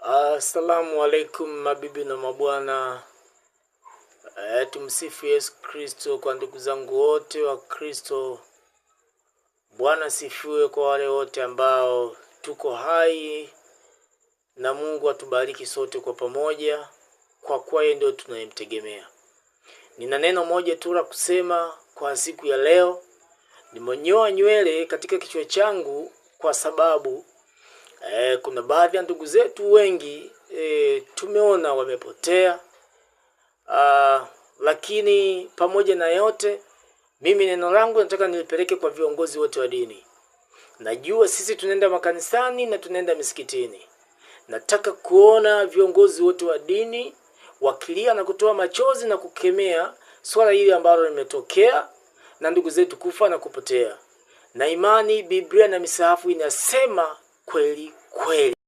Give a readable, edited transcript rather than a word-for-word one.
Assalamu alaikum mabibi na mabwana. Tumsifu Yesu Kristo. Kwa ndugu zangu wote wa Kristo, Bwana sifiwe. Kwa wale wote ambao tuko hai, na Mungu atubariki sote kwa pamoja, kwa kuwa yeye ndio tunayemtegemea. Nina neno moja tu la kusema kwa siku ya leo. Nimenyoa nywele katika kichwa changu kwa sababu kuna baadhi ya ndugu zetu wengi tumeona wamepotea. Lakini pamoja na yote, mimi neno langu nataka nilipeleke kwa viongozi wote wa dini. Najua sisi tunaenda makanisani na tunaenda misikitini. Nataka kuona viongozi wote wa dini wakilia na kutoa machozi na kukemea swala hili ambalo limetokea na ndugu zetu kufa na kupotea. Na imani Biblia na misahafu inasema kweli kweli.